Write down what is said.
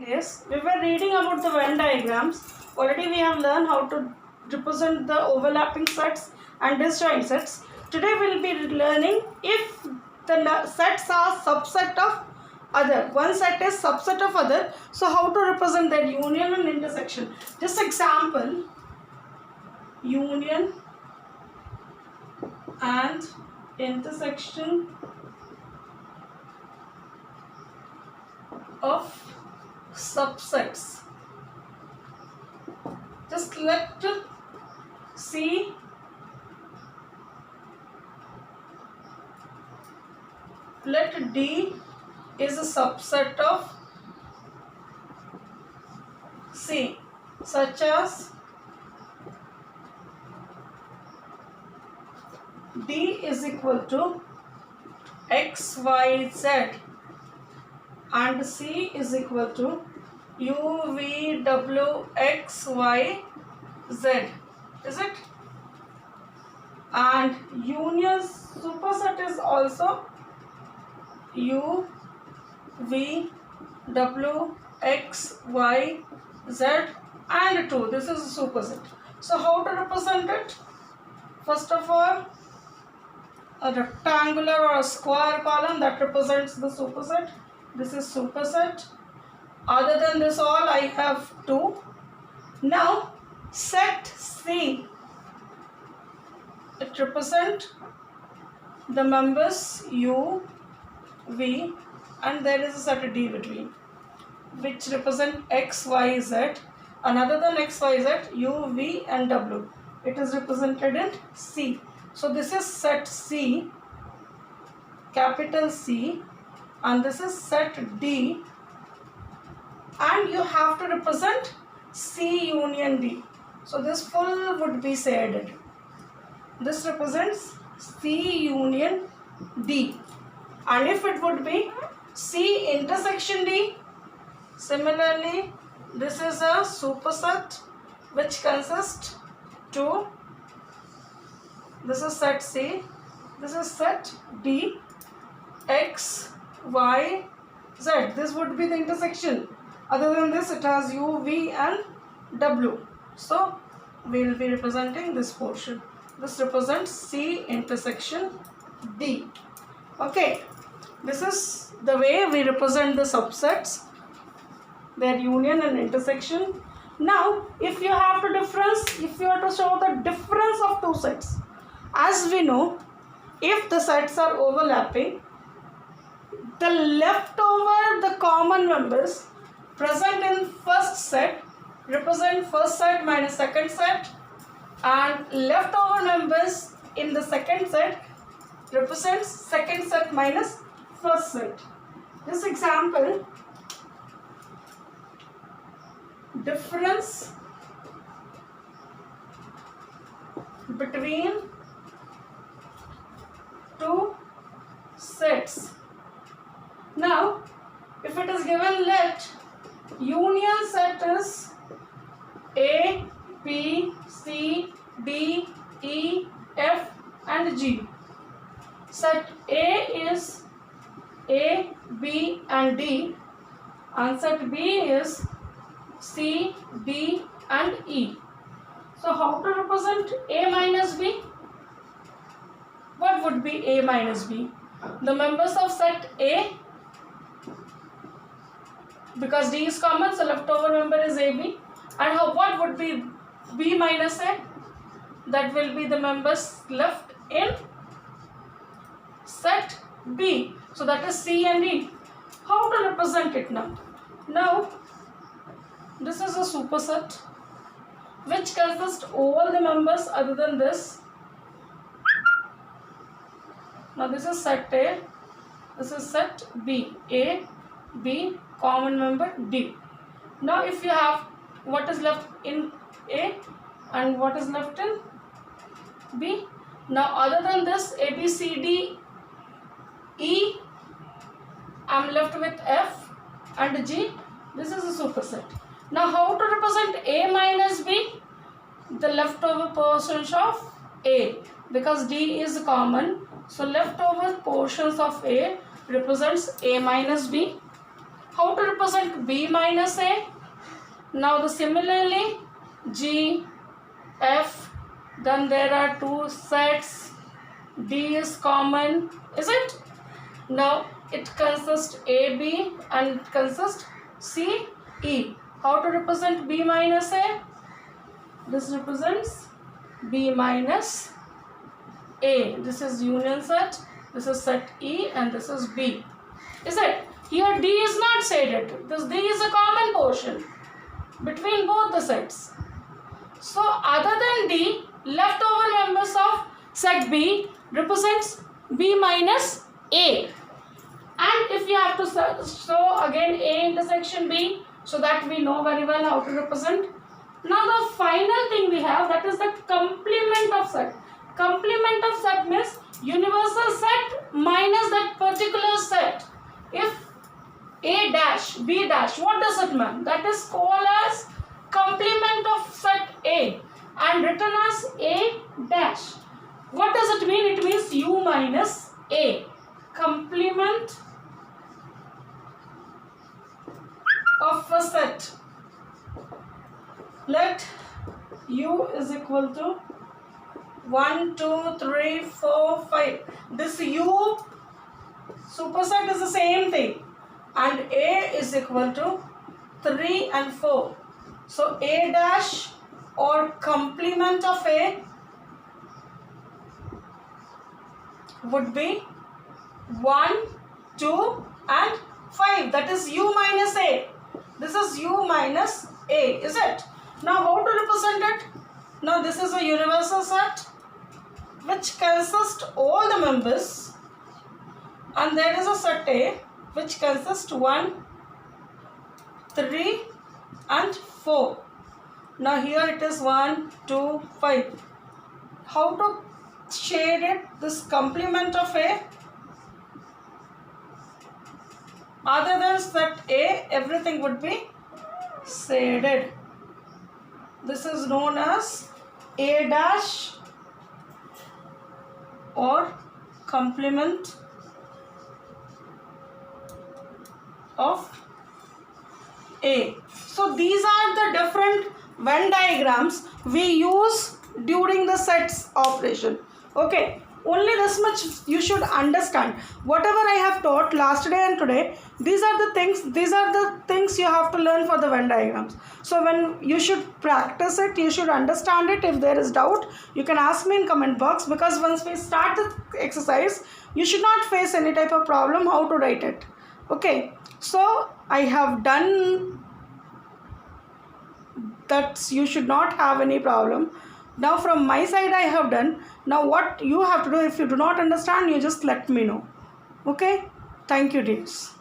Yes, we were reading about the Venn diagrams. Already we have learned how to represent the overlapping sets and disjoint sets. Today we will be learning if the sets are subset of other. One set is subset of other. So how to represent their union and intersection. This example, union and intersection of subsets. Just let C let D is a subset of C, such as D is equal to X, Y, Z and C is equal to U, V, W, X, Y, Z. Is it? And union superset is also U, V, W, X, Y, Z and 2. This is a superset. So how to represent it? First of all, a rectangular or a square column that represents the superset. This is superset. Other than this all, I have 2. Now set C, it represents the members U, V and there is a set D between, which represent X, Y, Z. And other than X, Y, Z, U, V and W, it is represented in C. So this is set C, capital C, and this is set D, and you have to represent C union D. So this full would be shaded. This represents C union D. And if it would be C intersection D, similarly this is a superset which consists to, this is set C, this is set D, X, Y, Z. This would be the intersection. Other than this, it has U, V and W. So we will be representing this portion. This represents C intersection D. Okay, this is the way we represent the subsets, their union and intersection. Now, if you have to show the difference of two sets, as we know, if the sets are overlapping, the leftover, the common members present in first set represent first set minus second set, and leftover members in the second set represents second set minus first set. This example, difference between two sets. Now, if it is given, let union set is A, B, C, D, E, F and G. Set A is A, B and D, and set B is C, D and E. So how to represent A minus B? What would be A minus B? The members of set A, because D is common, so leftover member is AB. And what would be B minus A? That will be the members left in set B. So that is C and D. How to represent it now? Now, this is a superset which consists all the members other than this. Now this is set A, this is set B. A, B, common member D. Now if you have what is left in A and what is left in B. Now other than this A, B, C, D, E, I am left with F and G. This is a superset. Now how to represent A minus B? The leftover portions of A, because D is common. So leftover portions of A represents A minus B. how to represent B minus A? Now similarly G, F, then there are two sets, D is common, is it? Now it consists AB and it consists C, E. How to represent B minus A? This represents B minus A. This is union set, this is set E and this is B. Is it? Here D is not shaded. This D is a common portion between both the sets. So other than D, leftover members of set B represents B minus A. And if you have to show again A intersection B, so that we know very well how to represent. Now the final thing we have, that is the complement of set. Complement of set means universal set minus that particular set. If A dash, B dash, what does it mean? That is called as complement of set A and written as A dash. What does it mean? It means U minus A. Complement of a set. Let U is equal to 1, 2, 3, 4, 5. This U superset is the same thing. And A is equal to 3 and 4. So A dash or complement of A would be 1, 2 and 5. That is U minus A. This is U minus A, is it? Now how to represent it? Now this is a universal set which consists all the members, and there is a set A which consists 1, 3 and 4. Now here it is 1, 2, 5. How to shade it? This complement of A, other than set A, everything would be shaded. This is known as A dash or complement of A. So these are the different Venn diagrams we use during the sets operation. Okay, only this much you should understand. Whatever I have taught last day and today, these are the things you have to learn for the Venn diagrams. So when you should practice it, you should understand it. If there is doubt, you can ask me in comment box, because once we start the exercise, you should not face any type of problem how to write it. Okay, so I have done that. You should not have any problem. Now from my side I have done. Now what you have to do, if you do not understand, you just let me know. Okay, thank you dears.